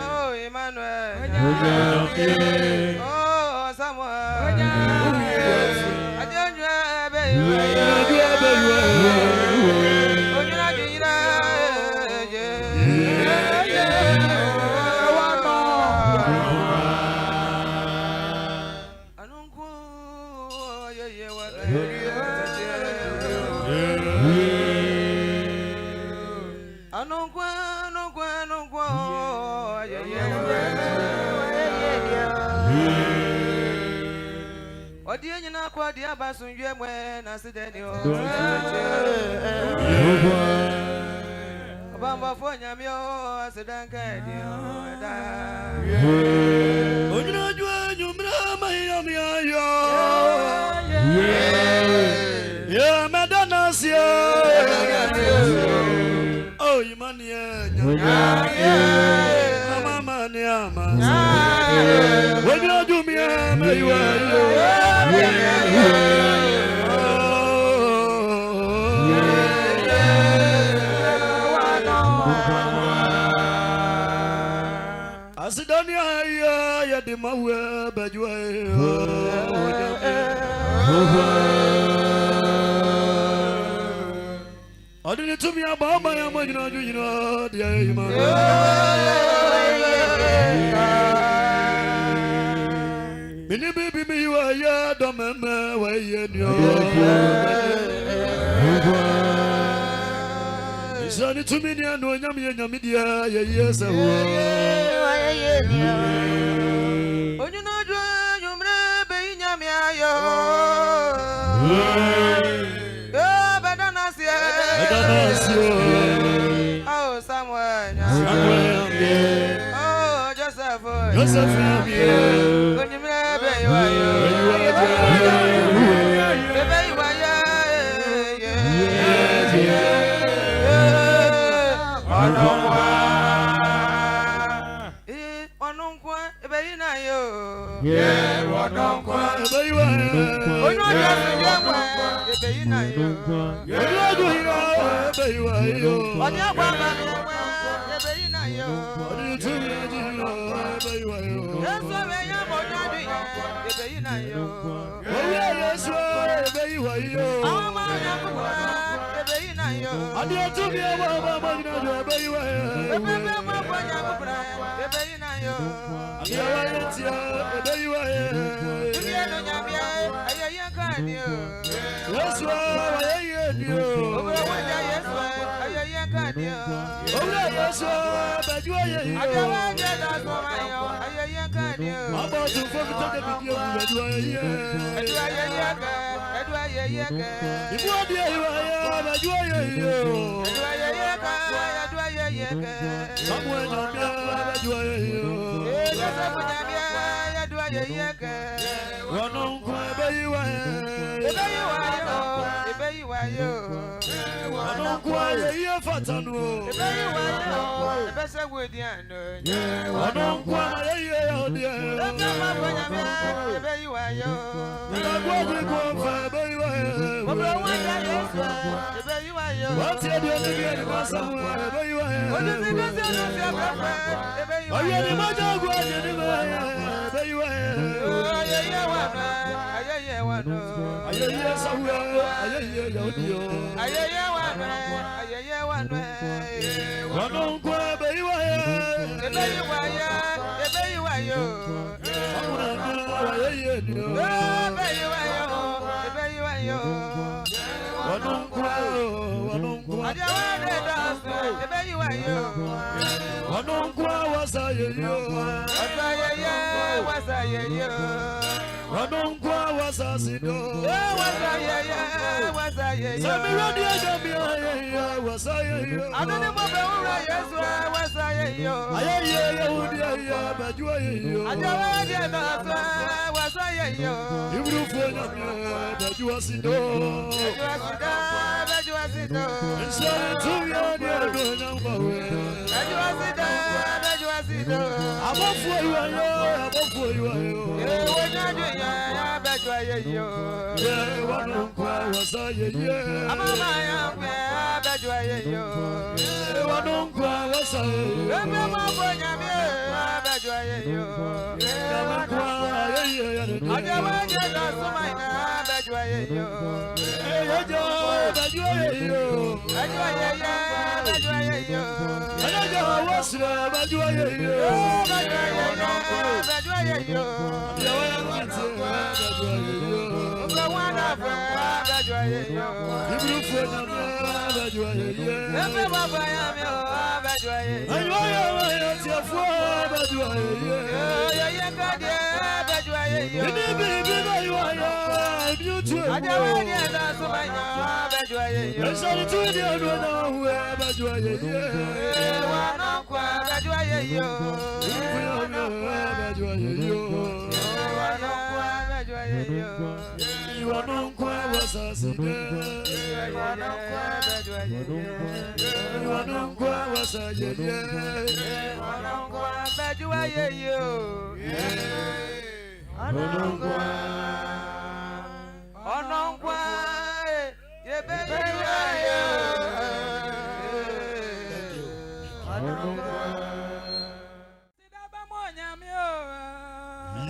Oh, Emmanuel. Oh, Samuel. Odiena kwa dia basunje mwe na sideni o. Obamba fonya mi o asidanka di o da. Onyina jwa nyumra mayam ya yo. Ya madanasia. Oh imania nya. Mama niama. Onyina jumia maywa yo. Asidania ya di mawe bajwa adini tumi ababa ya majina jina dia iman mini bibi mi wa ya domeme wa ye nyo Isani tumi ni anu nyami ya nyami dia ya yesa wo Onyina jwa nyumre be nyami ayo Badanasia Oh Samuel Oh Joseph Onyumre be ayo was I ye? Amama ya kwe abejwa ye yo. Wanunkwa was I? Amama bonyame abejwa ye yo. Ajawa jeda sumaina abejwa ye yo. Abejwa ye yo. Abejwa ye yo. Ajawa wasra abejwa ye yo. Abejwa ye yo.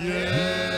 Yeah.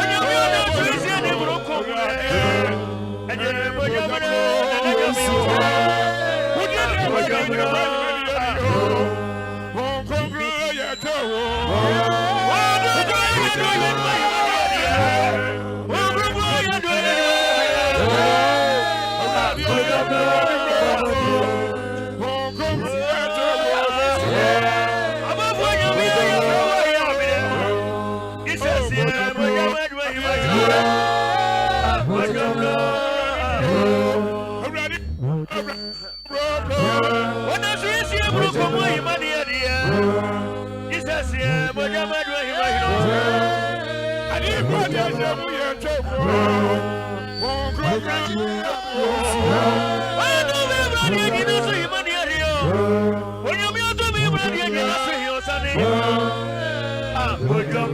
When you What does he see? From where you money at the end? He says, yeah, but I'm not doing I didn't want to say we are trouble. I know everybody didn't see money at the end. When you're to me, everybody didn't see your son. Good job,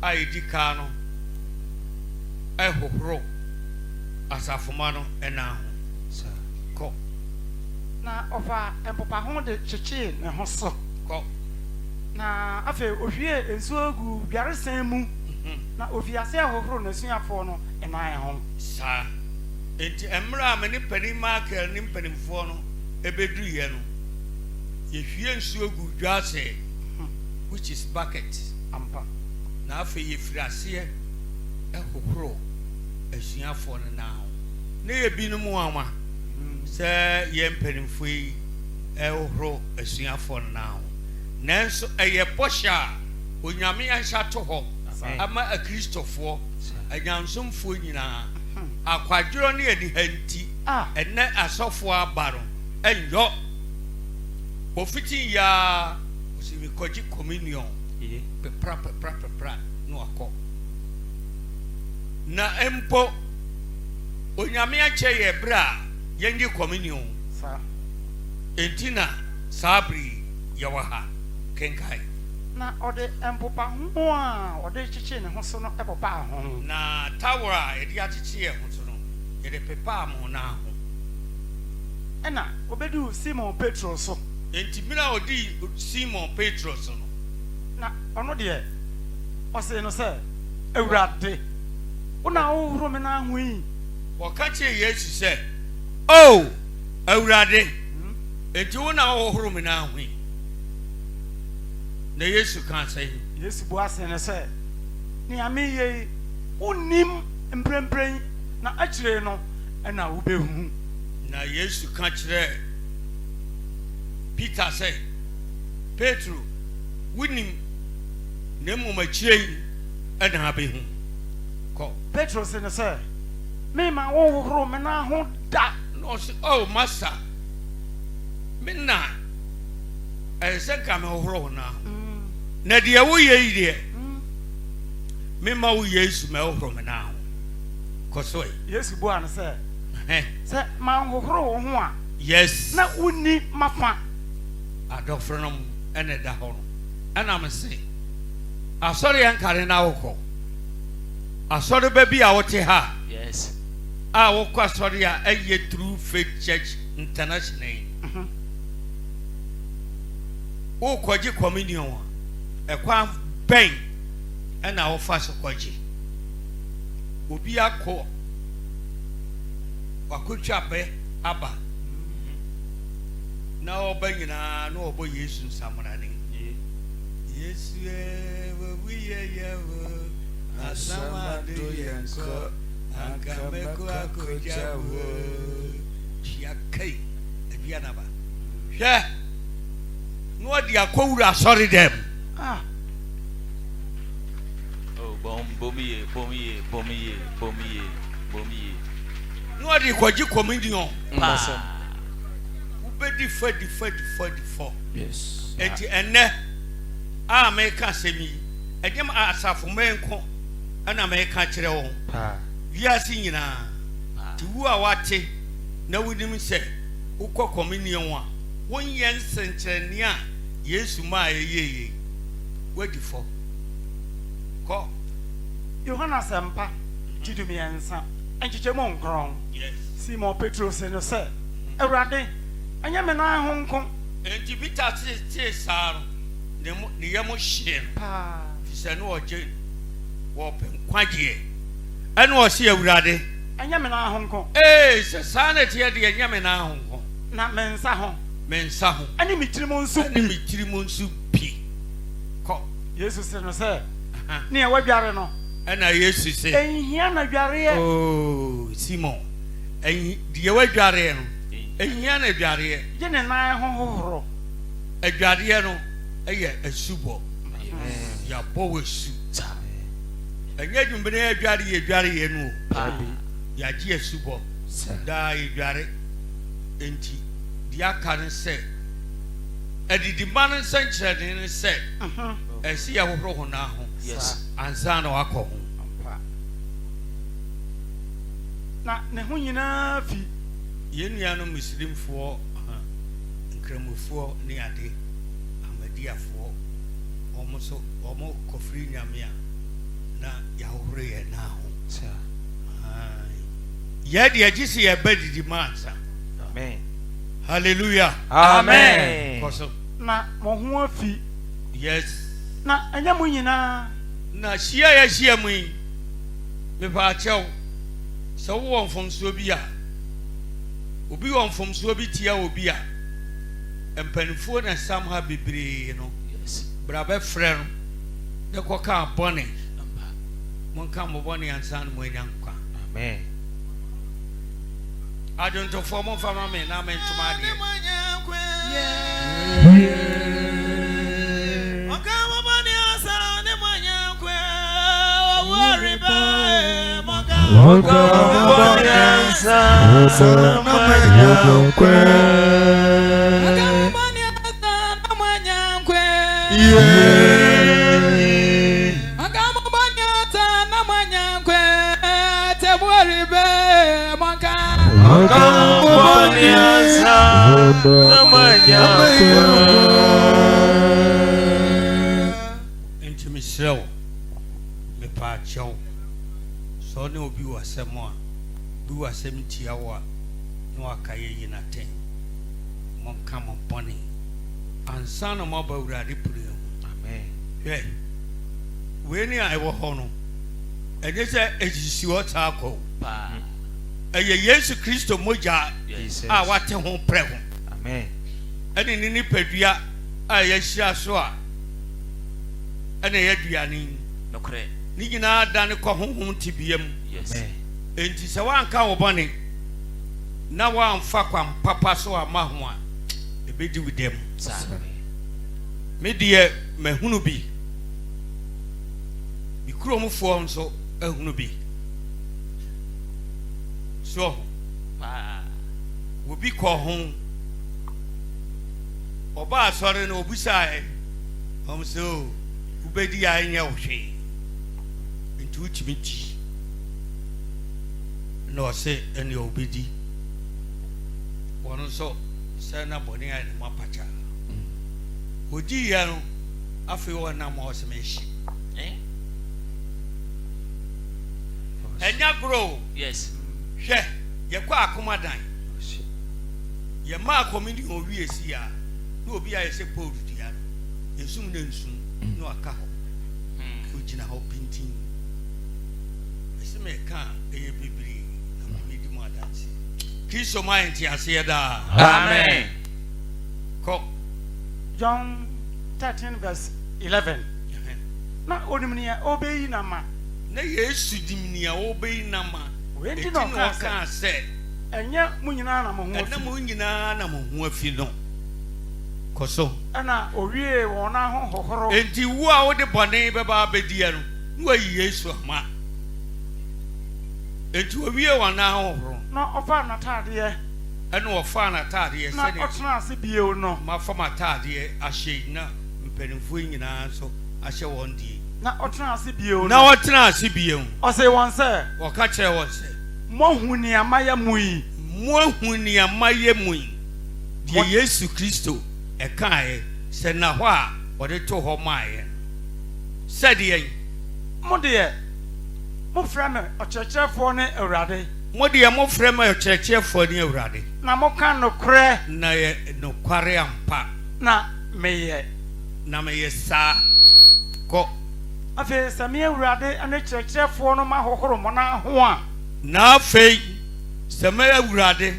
Aidikano ehohoro asafomano ena ko na ofa empopa ho de chichi ne ho so ko na afa ohwie ensuogu biaresan mu na ofiase ehohoro na suafo no ena ho sa enti emra amene pani marker ni mpanimfo no ebedu ye no yehwie ensuogu dwase which is bucket ampa na afa yefirase ehohoro asuafo no now na yebinu mu ama se ye mpanimfo yi ehohoro asuafo no now nanso eye posha onyame anhya to ho ama akristofo anyansomfo nyina akwadworo ne edi hanti enne asofo abaro enyo ofiti ya osimi koji communion pepra no akọ na empo onyame ache ye bra yengi communion sa entina sabri yawaha kenkai na ode empopa ho a ode chichi ne ho so no epopa ho na tawra edi achichi ye ho so no ye pepa mo na ho ena obedu Simon Petro so enti mina odi Simon Petro so no na ono de o se no se ewurade una wo ro me na ho yi o ka che Yesu se oh ewurade enti una wo horo me na ho yi na Yesu kan say Yesu bo ase ne se ni ame ye unim mprempren na akire no na wo behu na Yesu kan kire Peter say Petro wunim na mum akire na behu ko Petro se ne se me ma wo horo me na ho da no say oh master me na se ka me horo na na de wo ye yi de me ma wo Yesu me horo me na ko so Yesu bo an se se ma horo ho a yes na uni mafa adofrenom ene da ho no ana me se asɔre yɛn kare na wokɔ asɔre baabi a wote ha Yes. a wokɔ asɔre a ɛyɛ True Faith Church International wokɔgye communion a ɛkwan bɛn ɛna wofa so kɔgye obi akɔ wakɔtwa bɛ aba na ɔba nyinaa na ɔbɔ Yesu nsamrane Yesu wawiyɛyɛwo asamado yɛnkɔ ankamɛko akɔgyawo hyiakai aduanaba hwɛ na ɔde akɔwura asɔre dɛm Bomiye. na ɔde kɔgye communion wobɛdi fadi. Yes. Enti ene a meka semi edem asafo menko ana meka kire wo wiase nyina ti wu a wate na wunim se ukọ communion a wonye nsenkyerene a Yesu ma yeye wadi fo ko Yohana Sempa Chidumiensa enchichemo nkron yes Simon Petrus no se Awurade anya me na ho nko enti bita tie saaro ne yemo hye pa fise no oje wo pen kwagie ene o se Awurade anya me na ho nko se saana tie de anya me na ho nko na mensa ho ani mitirimu nsu pi ko Yesu se no se ne e wadware no ena Yesu se ehia na dware oh Simon die wadware no ehia na dware je ne nan ho hohoro adware no eye asubo ya bowe su enya dwumbere adware no ya ji asubo da adware enti dia kan se edidi man senkyerede ne se esi ya hohoro ho na ho Yes. ansa na wakọ ho na ne ho nyina fi yenua no muslimfo nkramofo ne ade amadiafo omo kofri nyamia na ya hohoro ye na ho ye de agisi ye badidi mansa Amen. hallelujah Amen. koso na mo ho afi yes na anya mo nyina na shia mu me pa chew so wo mfomso bi a obi wo mfomso bi tia obi a empanifo na samha bebre no Yes. brabe frɛ no de koka bone mon ka mo bone ansan mo nyankwa Amen. adonto fo mo fama me na me ntuma de ntimi srew me pa chew so ne obi wasem a bi wasem tia wo no akaye yina ten mon ka mon bone ansan mo ba wurade pure Amen. hwe we ni ai wo ho no enye se ejisi wo ta ko Pa. eye Yesu Kristo moja Yes. a wate ho pre ho Amen. ene ni padua a ye hia so a ene ye duane Nokre. ni nyina dan ko honhom tibiem Yes. enti se wanka wo bone na wamfa kwam papa so ama ho a ebedi widem me de mahunu bi ikromfo nso ahunu bi so Pa. obi ko ho oba asore na obusae so ubedi ya nya ohwe nti utimiti no se ene obedi wono so se na boni ya ni mapacha odi ya no afi wona ma osemeshi enya grow Yes. hwe ye kwa akomadan ye ma komini owie si a na obi a ye se Paul dia yesum na nsum na aka ho ogina ho pintin ese me ka eye bibiri na me di mo adanse Kristo ma enti ase da. Amen. Ko John 13 verse 11. Na onimnia obeyi na ma. na Yesu dimnia obeyi na ma. We Eti di no no ka ka se enya munyina na mo ho na mo nyina na mo ho afi no. Koso. Ana owie won na ho hohoro. Enti wo a wo de bone beba abedie no. Wo yi Yesu ama. Enti owie won na ho hohoro. Na ofa na tade Ene wo fa na tade na se otena ase bieo no. ma fa ma tade ahye na mpanimfo nyina so ahye won die. Na otena ase bieo Na no. wotena asibie hu. O say won say Wo ka kire won se mohu ni amaya mui. mo hu ni amaye mu die Yesu Kristo e kae se na ho a wo de to ho maaye. Se de Mo de mo fra me okyerkyerefo ne awurade. mo de mo frɛ ma kyerɛkyerɛfo ni awurade. Na mo kan no kre Na ye no kware ampa na meye. na me yesa ko Afi sami awurade ane kyerkyerefo no ma hohoro mo na ho a. na afei sɛ ma awurade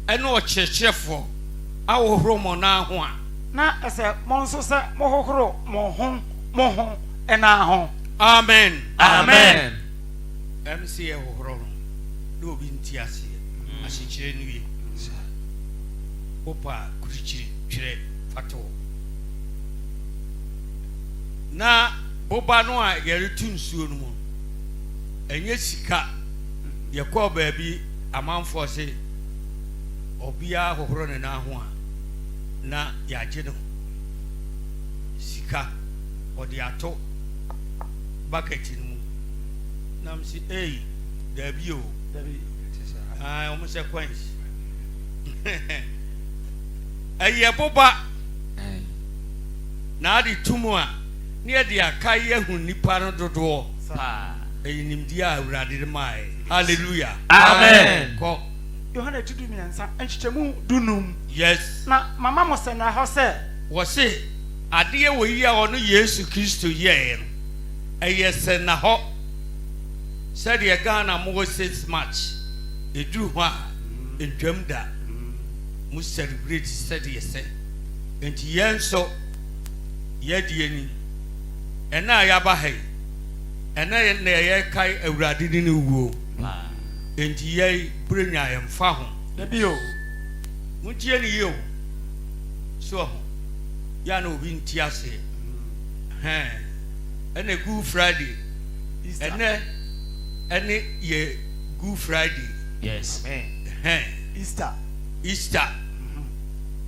ɛne ɔkyerɛkyerɛfo awohoro mo na ho a Na ese mo nso se mo hohoro mo ho ena ho. amen. Amen. MC e hohoro no na obi nti ase ahyekyere no wie opa kurikyiri twere fato na boba no a yɛretu nsuo no mu enye sika yɛkɔ baabi amanfo se obia hohoro ne na ho a na yɛagye no sika ɔde ato bucket no mu nam si dabi o omo se coins aye boba na adi tumu a ne de aka yehu nipa no dodo nimdi a awurade de mai hallelujah Amen. ko Yohana tudu miensa enchichemu dunum. yes Na mama mo se na ho se wo se ade wo yi a ono Yesu Kristo ye no eye se na ho said ye Ghana mo 6 March eduru ho a entwam da mu celebrate said ye se enti yen so ye die ni ena ya ba hai ena ye na ye kai awurade ni wuo enti ye brenya ye mfa ho da bio. mu tie ni yo so ho ya na obi nti ase ena Good Friday ene ye Good Friday. Yes. Easter.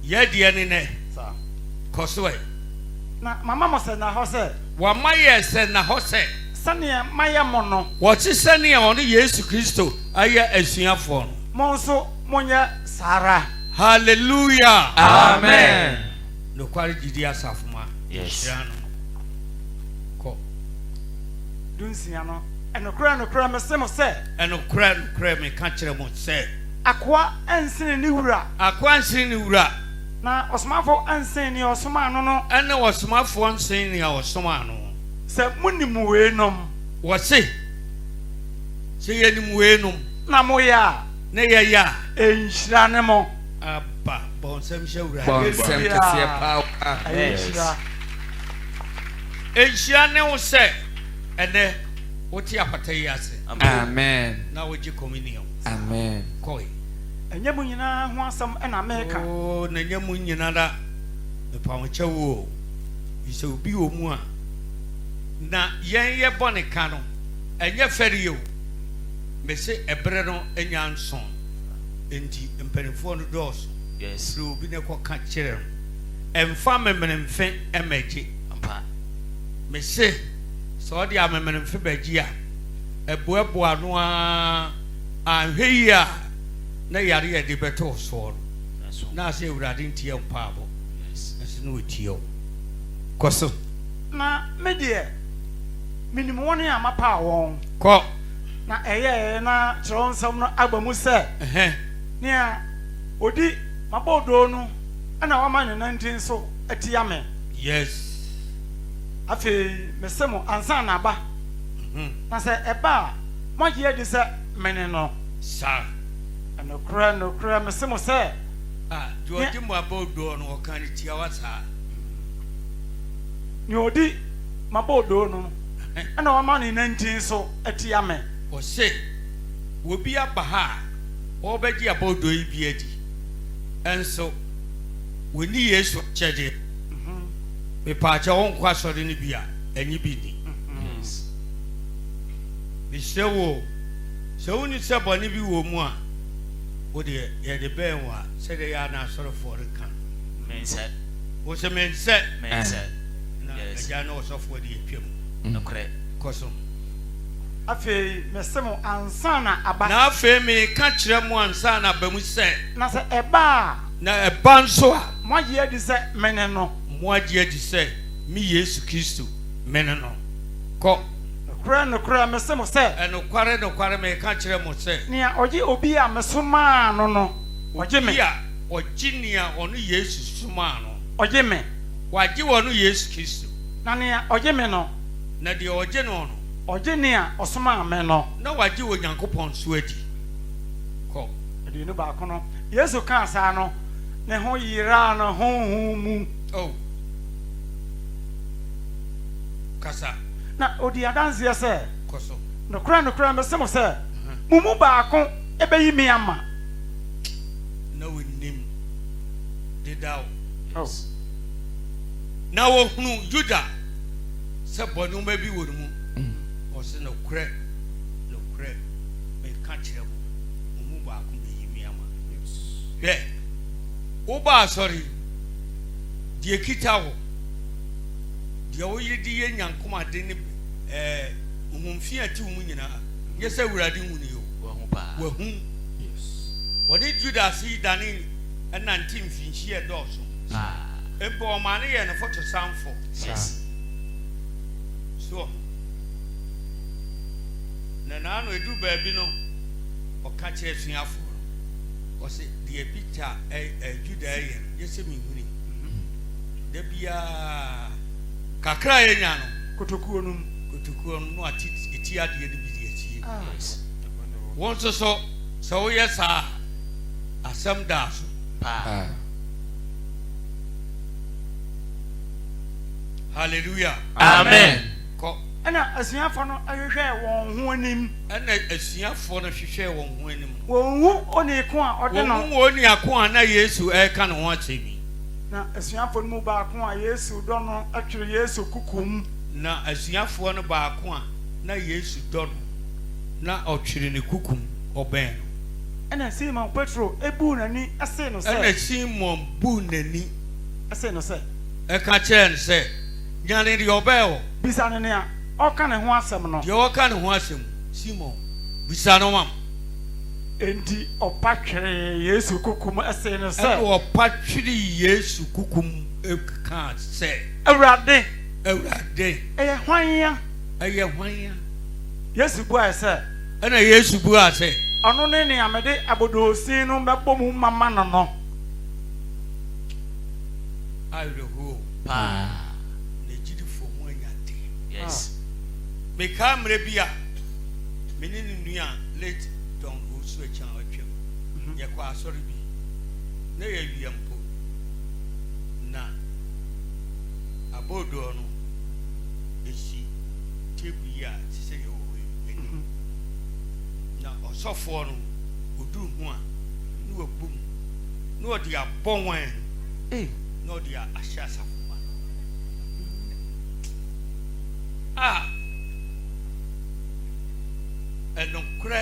Ye die ni ne. Sa. Koso e. Na mama mo se na ho se Wa maye se na ho se. sane maya mo no. Wo ti sane a ono Yesu Kristo aye asuafo no. Mo nso monya sara. Hallelujah. Amen. No kwari gidi asafuma. Yes. Ko. Dunsia no. Enokra me se mo se. Enokra me ka kire mo se. Akwa ensene ni wura. Akwansin ni wura. Na osmafo ensene ni osoma no no. Ene osomafo nsen ni a osoma no. Se munim we nom. Wo se ye ni mu we nom. Na mo ya. Ne ye ya. Enhyira ne mo. Aba bonsam hwura. Bonsam kese pa. Enhyira. Enhyira ne wo se ene woti apata yi ase. Amen. Na woji communion. Amen. Koi. Enye mu nyina ho asam na America. Oh, na nya mu nyina da. Me pa wo chewo. Ise obi omu a. Na yen ye bone ka no. Enye fere yo. Me se ebre no enya nson. Enti empanifo no dos. Yes. So obi ne ko ka kire. Emfa mememfe emeje. Ampa. Me se so di amememfe baji a. Eboeboa no a anhwe yi a na yare ye de beto so no. Na se urade ntie mpaabo. Yes. Ase no tio. Na me de minimum won ya mapa won. Ko na ɛyɛ na kyerɛ nsɛm no agba mu sɛ nea odi mabɔdo no ɛna wama ne nantin so atia me. Yes. Afei mesɛ mo ansa na aba na sɛ ɛba a moagye adi sɛ mene no Sir. ɛnokorɛ mesɛ mo sɛ George Mabɔdo no ɔka ne tia wa saa. nea odi mabɔdo no ɛna wama ne nantin so atia me. Ɔse wobi aba ha a ɔbɛgye abɔdo yi bi adi ɛnso wɔni Yesu kyɛde mepaakyɛ wɔn nkɔ asɔre no bi a ɛnyi bi ni bihyɛ wo sɛ woni sɛ bɔne bi wɔ mu a wode yɛde bɛn wɔ a sɛdeɛ yɛ ana asɔrefoɔ reka Mensɛ. wo sɛ mensɛ na Yes. agya na ɔsɔfoɔ de yɛtwam Nokorɛ. kɔ so afei mesɛ mo ansa na aba na afei meka kyerɛ mo ansa na aba mu sɛ na sɛ ɛba a na ɛba nso a moagye adi sɛ mene no moagye adi sɛ me Yesu Kristo mene no kɔ nokorɛ mesɛ mo sɛ ɛnokware meka kyerɛ mo sɛ nea ɔgye obi a mesomaa no no ɔgye me obi a ɔgye nea ɔno Yesu somaa no ɔgye me wagye wɔno Yesu Kristo na nea ɔgye me no na deɛ ɔgye no no ɔgye nea ɔsomaa me no na wagye Onyankopɔn so adi kɔ aduonu baako no Yesu kaa saa no ne ho yiraa no honhom mu oh kasa na odi adanseɛ sɛ kɔ so nokorɛ mesɛ mo sɛ mo mu baako ɛbɛyi me ama na wɔnim deda wo Oh. na wɔhunu Yuda sɛ bɔnoma bi wɔ ne mu ɔsɛ nokorɛ meka kyerɛ mo mu baako bɛyi me ama hwɛ woba asɔre deɛ kita wo deɛ woyɛ de yɛ nyankomade ne ohumfi a ti wo mu nyinaa nyɛ sɛ Awurade hu ne yo Wahu paa. wahu wɔne Judas yi dane ɛnante mfinhyi ɛdɔɔso mpo ɔma ne yɛ ne foto samfo Yes. so na naano edu baabi no ɔka kyerɛ suafo no ɔsɛ deɛ picture Juda ɛyɛ no yɛ sɛ mehuni da biara kakra yɛnya no kotokuo no mu kotokuo no na ati eti adeɛ no bi de atie Yes. wɔn nso so sɛ woyɛ saa asɛm daa so Paa. hallelujah Amen. kɔ ɛna asuafoɔ no ahwehwɛ wɔn ho anim ɛna asuafoɔ no hwehwɛ wɔn ho anim no wɔn hu oniko a ɔde wɔn no mu wɔ ni ako a na Yesu ɛreka ne ho akyerɛ mi na asuafoɔ no mu baako a Yesu dɔ no atwere Yesu kukum na asuafoɔ no baako a na Yesu dɔ no na ɔtwere ne kukum ɔbɛn no ɛna Simon Petro ebu n'ani ɛse no ɛna sɛ Simon bu n'ani ɛse no sɛ ɛka kyerɛ no sɛ nyane deɛ ɔbɛɛ wɔ bisa ne nea ɔka ne ho asɛm no deɛ ɔka ne ho asɛm Simon bisa no mam enti ɔpa twere Yesu kukum ɛse no ɛna sɛ ɔpa twere Yesu kukum ɛka sɛ Awurade Awurade ɛyɛ hwan ya ɛyɛ hwan ya Yesu buae sɛ ɛna Yesu buaa sɛ ɔno ne nea mede abodoosin no bɛbɔ mu mama no no awerɛhoo Paa. na gyidifo ho anya den Yes. mekaa mmerɛ bi a mene ne nua late Don Osu akyi a watwam yɛkɔ asɔre bi na yɛawia mpo na abɔɔdoɔ no ɛsi table yi a te sɛ yɛwɔ anim na ɔsɔfoɔ no ɔduru ho a ne wabom na ɔde abɔ wɔn na ɔde ahyɛ asafo ma ɛnokorɛ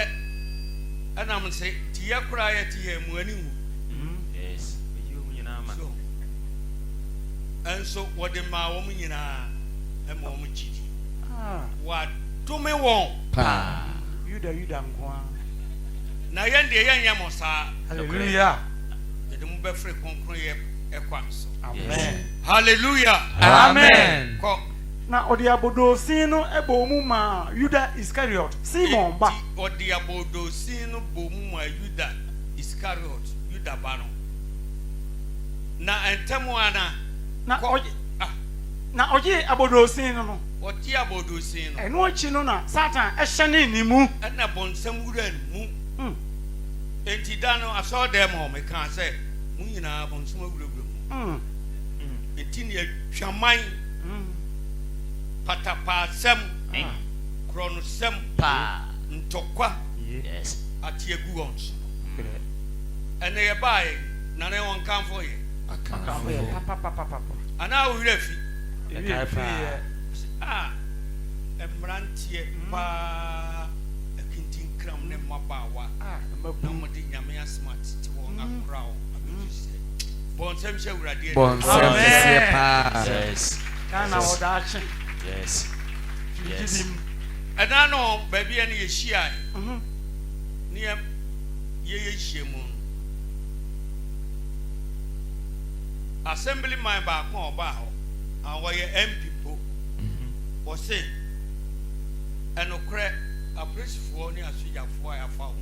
ɛnam sɛ tiyɛ koraa yɛte yɛ mu ani wu Yes. Eyi omu nyinaa ma. so ɛnso wɔde maa wɔn nyinaa ɛma wɔn gyidi wadome wɔn Paa. Yuda nko a na yɛn deɛ yɛnyɛ mo saa hallelujah yɛde mo bɛfiri kronkron yɛ ɛkwan so amen hallelujah Amen. kɔ na odi abodosin no ebo mu ma Juda Iscariot Simon ba odi abodosin no bo mu ma Juda Iscariot Juda ba no na entemu ana na oje abodosin no odi abodosin no eno achi no na Satan ehye ne mu na bonsam wura mu enti da no aso dem ho me kan say mu nyina bonsam wura mu enti ne twaman patapasem kronosem Pa. ntokwa Yes. atiegu ons ene ye bae na ne won kan for ye papa ana wura fi Pa. emrantie pa akintin kram ne mabawa na modi nyame asmat ti won akrawo abijise bonsem she wurade Bonsam kese pa. Yes. kana odache Yes. Yes. ena no baby ene ye hia ne ye hia mu assembly man ba ko ba ho awoye MP po o se enokre apresifo ni asujafo afa ho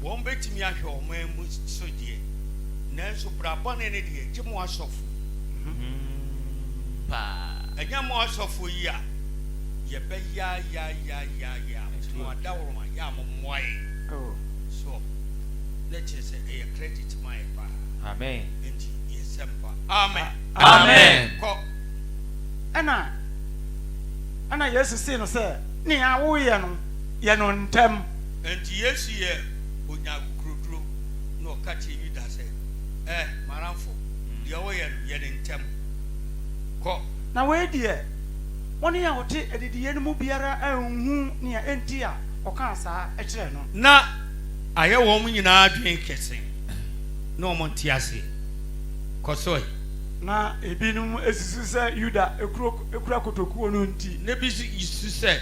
won betimi ahwe o man mu so die nanso brabone ne de gimo asofo Pa. enya mo asofo yi a ye be ya mo adawro ya mo moye so let's say a credit my pa Amen. enti yesempa amen Amen. ko ana Yesu si no se ni awo ye no ntem enti Yesu ye onya krodro no ka che Yuda se maramfo de wo ye ne ntem ko na we die woni ya wote edidiye no mu biara anhu ni enti a oka saa e kire no na aye wo mu nyina adwen kese no mo ntiase kosoi na ebinum esisu se Yuda ekura kotokuo no nti ne bi isu se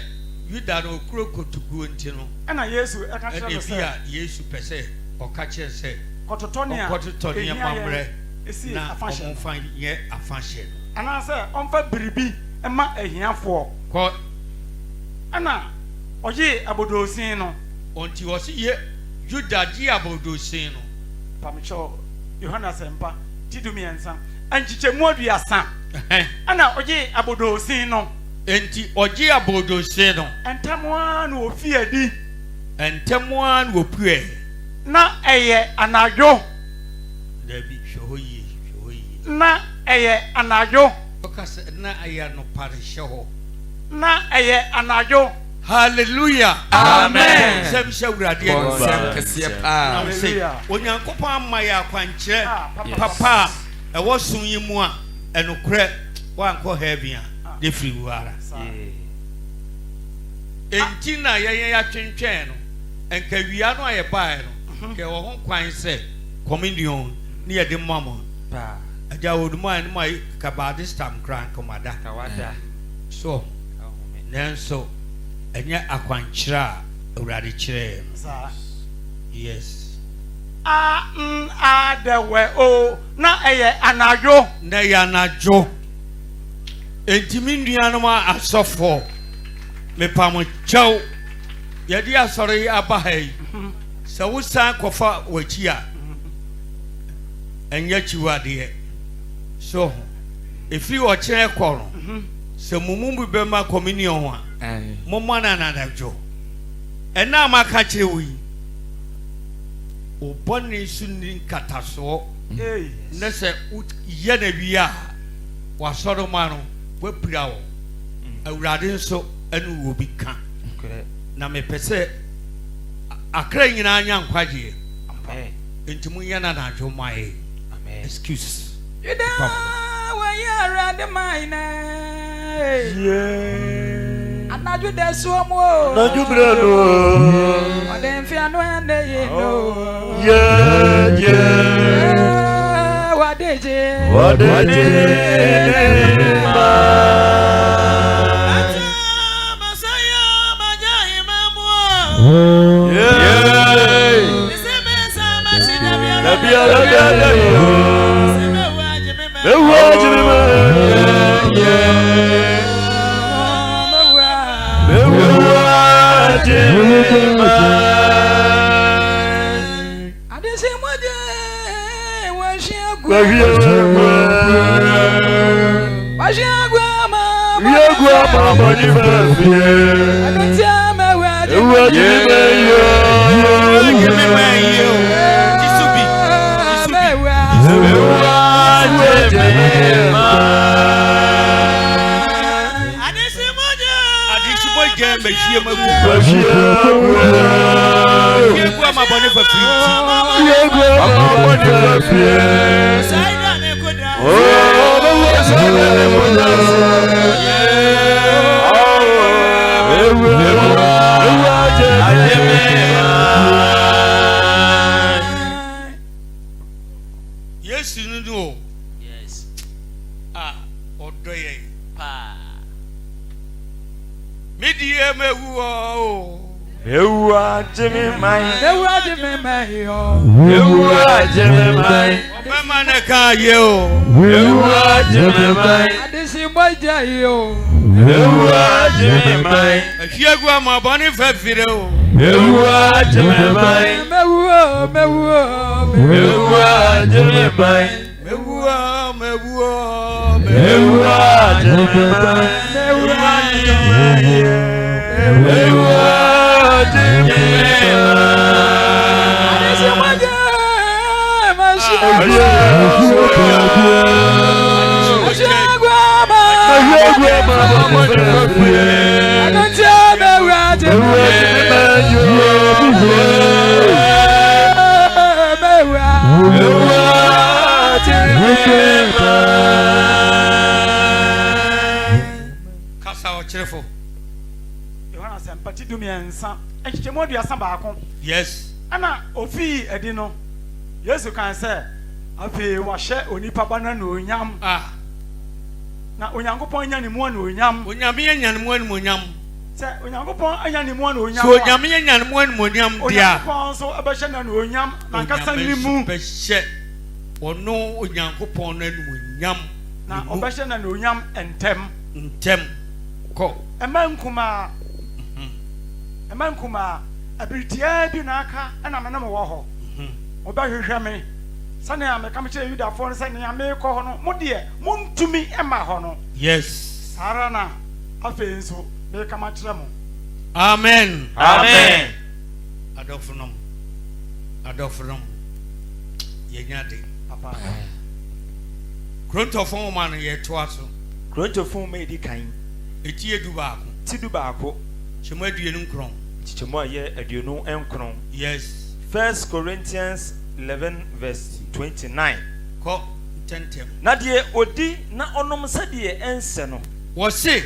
Yuda no okuro kotokuo nti no ana Yesu eka kire no se ebia Yesu pese oka kire se kototonia okototonia mamre esi na afashe omfan ye afashe ana se onfa biribi ema ehiafo ko ana oye abodosin no onti wo se ye Yuda ji abodosin no pamcho Yohana sempa tidumiensa anchichemu aduasa ana oye abodosin no enti oji abodosin no entamwa na ofi adi entemwa na opue na eye anajo dabi hwoyi na eye anajo okase na aya no paresho na eye anajo hallelujah Amen. sem shawrade Bonsam kese pa. Hallelujah. onyankopon amma ya kwankyere Papa. papa ewo sun yi mu a enokre wanko heaven a de free wara enti na ye ya twentwen no enka wia no aye bae no ke wo ho kwan se communion ni ye de mamo Pa. aja odumo an mai kabadis tam kran komada Kawada. so nanso enye akwankyere a awurade kyerɛ sa yes dewe o na eye anajo na ya najo entimi nduanom asɔfo mepam kyɛw yɛde asɔre aba ha yi sɛ wosan kɔfa w'akyi a ɛnyɛ kyiwadeɛ so ɛfiri ɔkyerɛ kɔ no sɛ mumu bi bɛma communion ho a momma na nanadwo ɛna maka kyerɛ wo yi wobɔne so ni nkatasoɔ ne sɛ yɛ na wie a wasɔre ma no wapira wo awurade nso ɛne wɔ bi ka na mepɛ sɛ akra nyinaa nya nkwagyeɛ Amen. enti monyɛ na nadwo mae Amen. excuse Yuda wa yara de maina. Anaju de suomo. Anaju brano. Ode mfiano ende yeno. Wadeje. Masaya majai mamwa. Nisemesa machina Yeah. Yes, you know. Yes. Odoye. Pa. Media me wo. Ewa Jimmy Mine. Ewa Jimmy Mine. Ewa Jimmy Mine. Mama na ka yo. Ewa Jimmy Mine. Adisi moja yo. Ewa Jimmy Mine. Ahiagwa ma boni fafire o. Ewa Jimmy Mine. Mewo. Ewa Jimmy Mine. Mewo. Ewa Jimmy Mine. Kasa o chirefo. Yohana sempati dumiensa. Enchemo aduasa baako. Yes. Ana ofi edi no. Yesu kan say afi wahye onipa bana na onyam. Na onyankopon anya ne mu na onyam. Onyame anya ne mu na onyam. Se onyankopon anya ne mu na onyam. So onyame anya ne mu na onyam dia. Onyankopon so abehye na onyam na nkasa ne mu. Behye ono onyankopon na ne onyam. Na obehye na onyam entem. Ko. Emankuma abiritia bi na aka ana me na mo wo ho. Obahwehwe me. Sane ameka me che Yudafo no sane ame ko ho no mo de montumi ema ho no. Yes. Sara na afi nso me kama kire mo. Amen. Amen. Adofnom. Yenyade. Papa. Krontofon man ye toaso. Krontofon me di kan. Eti edu baako. Ti du baako. Chemo aduenu nkron. Chichemo aye aduenu enkron. Yes. 1 Corinthians 11 verse 29. Ko tentem. Na de odi na onom sade ense no. Wo se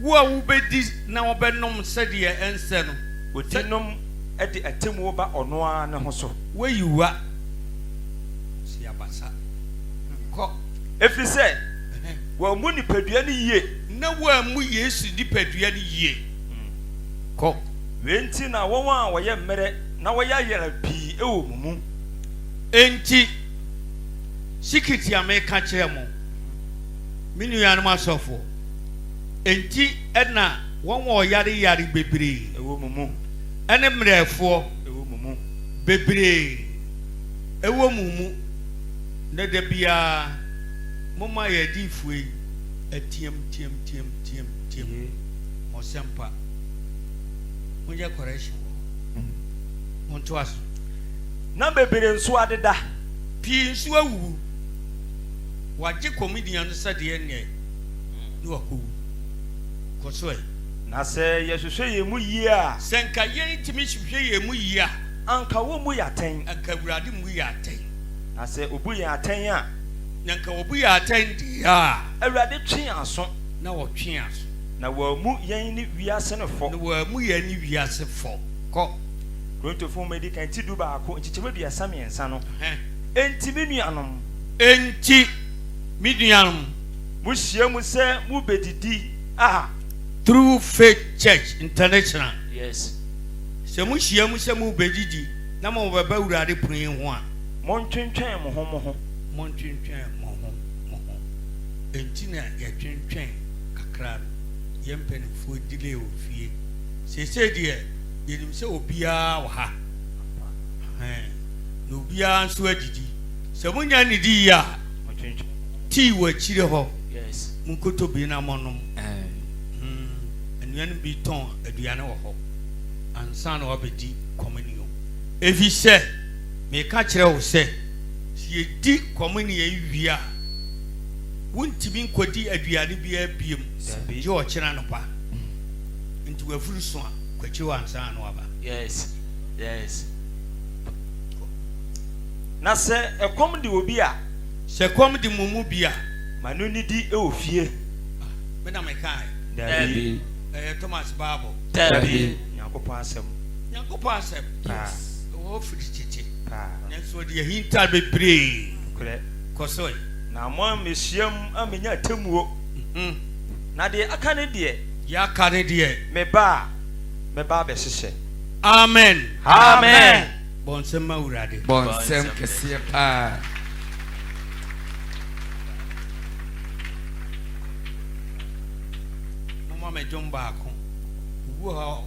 wo a wo bedi na wo benom sade ense no. Odi nom e de atemu ba ono a ne ho so. Wo yiwa. Si abasa. Ko Efi se wo mu nipadua ne yie. Na wo mu Yesu nipadua ne yie. Ko Wenti na won a wo ye mmere na wo ya yera pi e wo mumu. Enti sikiti ameka kire mo. Minu ya no asofo. Enti na won wo yare bebre E wo mumu. Ene mrefo E wo mumu. bebre. E wo mumu. Ne de bia moma ye di fue etiem tiem. Mo sempa. Munja correction. Monto aso. Na bebre nso adeda. Pi nso awu. Waje comedian sade ne no akowu. Kosoe. Na se yehwehwe ye mu yie a. Senka ye ntimi hwehwe ye mu yie a. Anka wo mu yaten. Anka wurade mu yie aten. Na se obu ye aten a. Nanka obu yie aten di a. Awurade twe aso. Na wo twe aso. Na wo mu yen ni wiase ne fo. Na wo mu ye ni wiase fo. Ko. Krontofo medi kan ti du baako nchichebe du asamiensa no. Enti menuanom. Enti midianum. Mu hie mu se mu bedidi. True Faith Church International. Yes. Se mu hie mu se mu bedidi na mo baba wurade pruyin ho a. Mon twentwen mo ho. Mon twentwen mo ho. Enti na ye twentwen kakra. Ye mpenifo dile ofie. Se de yenim se obia wo ha. No obia nso adidi. Se munya ne di ya. Ti wa chire ho. Yes. Munkoto bi na monom. nua no bi tɔn aduane wɔ hɔ ansa na wabɛdi communion efi sɛ meka kyerɛ wo sɛ yɛdi communion wie a wontimi nkɔdi aduane biara biem gye ɔkyena no pa nti wafuru so a kwakyi wɔ ansa na waba. Yes. Na sɛ ɛkɔm de obi a sɛ kɔm de mumu bi a ma no ni di ɛwɔ fie me na mekae dabi Thomas Bible dabi Nyankopɔn asɛm wɔ firi kyekye nanso de ahinta bebree korɛ kɔsɔe na mo amehyiam amenya atemuo na deɛ aka ne deɛ yɛaka ne deɛ meba abɛhyehyɛ. Amen. Bonsem ma urade. Bonsem kesiye pa. Mama me jomba ko. Wo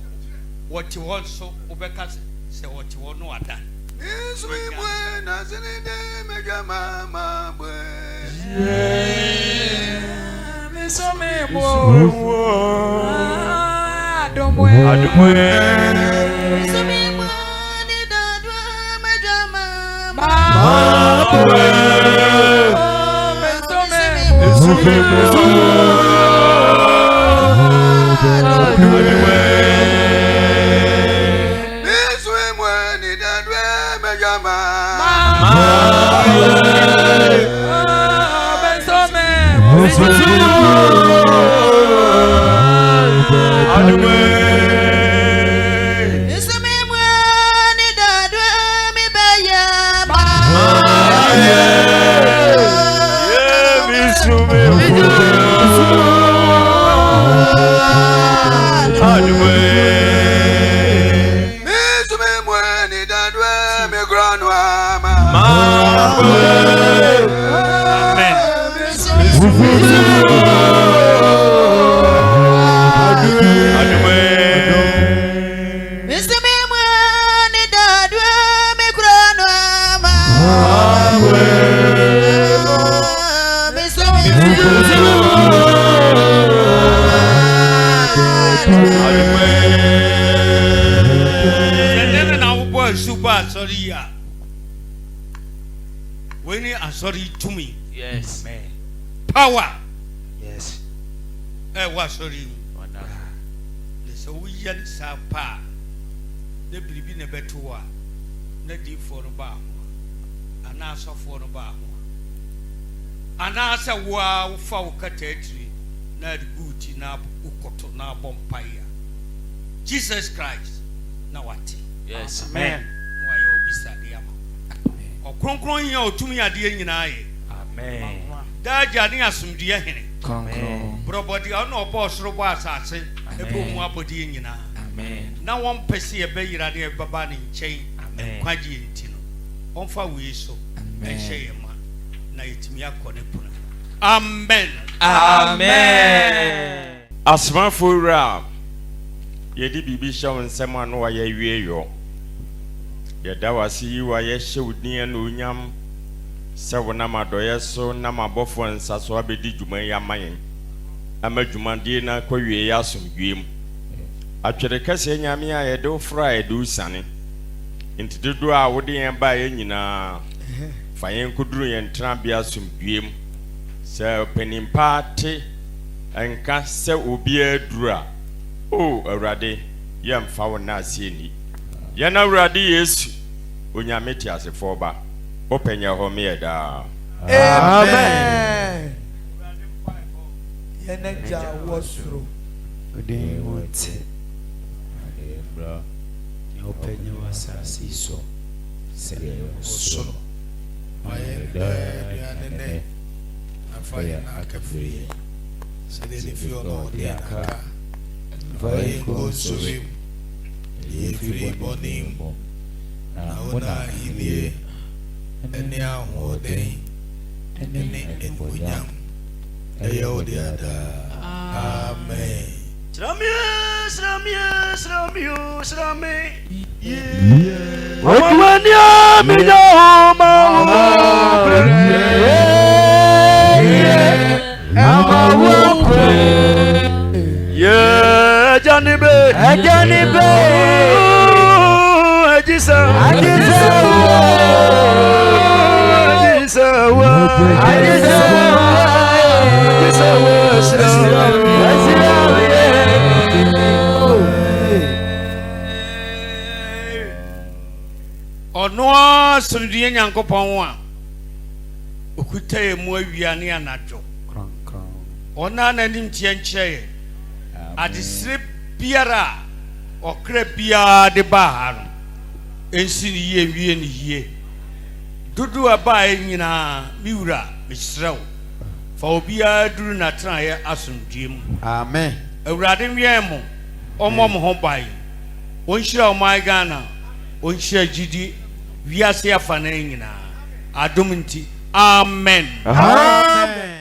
what you want so obeka se what you want no ada. Yesu mwe na senede meja mama bwe. Me so me bo. Adomwe. Yesu mwe ni dadwa meja mama. Me so me sorry to me. Yes. Man. Power. Yes. What sorry? So we yan sa pa. The baby ne betua. Ne di for no ba. Ana so for no ba. Ana sa wa fa wo katetri na guti na ukoto na bompaya. Jesus Christ. Na what? Yes. Amen. Why you bisa dia? Kronkron yin otumi ade nyina ye. Amen. Da jani asumdie hene. Kronkron. Brobodi ono obo soro bo asase ebo mu abodi nyina. Amen. Na won pese e be yira de baba ne nchen. Amen. Kwaje ntino. Onfa we so. Ehye ye ma. Na yetimi akone pono. Amen. Amen. Asmafo ra. Yedi bibi shaw nsem anu wa ye wie yo. Yada wasi wa ye hewdin na onyam se wona madoye so na mabofo nsa so abedi dwuma ya mayen amadwumade na kwawie ya asomdwem atwere kase nyame a yede ofra yede usane entidodo a wode yen ba ye nyina fa yen koduru yen trabia asomdwem se penimpa te enka se obi adura o awrade yemfa wona asieni yana awrade Yesu onyame ti asefo ba openya ho me da. Amen. Yeneja wosro ode wonte bra openya wasasi so se so ayede afaya akafri se de fio no de aka vai ko sobi ye fri bonim na ona ile ene ahode ene enonyam eyo diada. Amen. Srame. Yeah. Omania midoma. Yeah. Johnny Bay, Johnny Bay, Ajisa, Ono sundie Nyankopɔn a okuta emu awiane anajo. Ona nanim tienche adesire biara okra biara de ba ha no. Ensi ni yie wie ni yie. Dudu aba nyina miwura misrew. Fa obia duru na tran ye asundiem. Amen. Awurade wiemo omom ho bai. Onhira omai Ghana. Onhira gidi wiase afana nyina. Adom nti. Amen. Amen.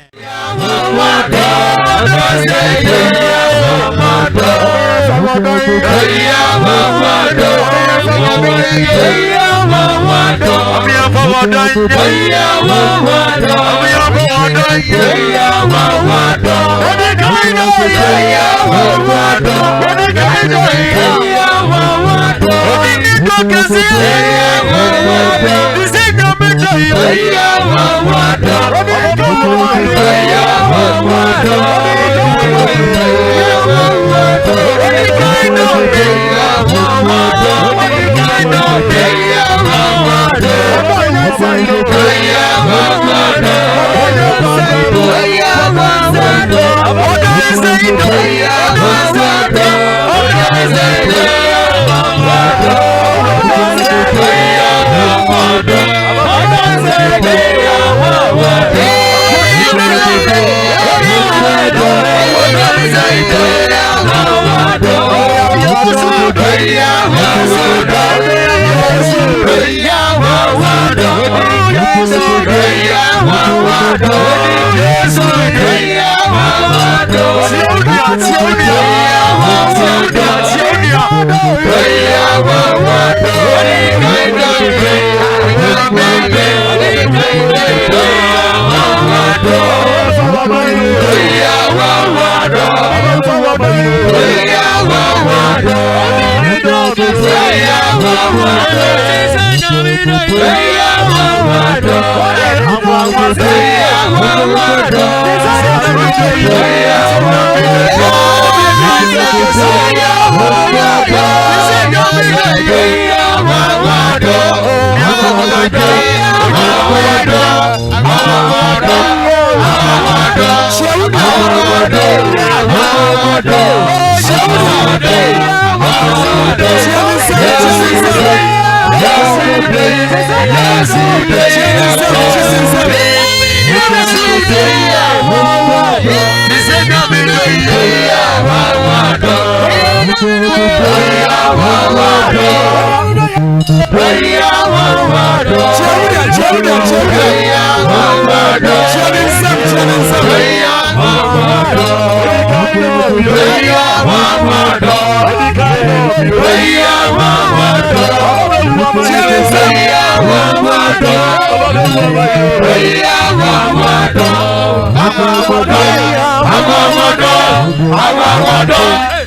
Amamado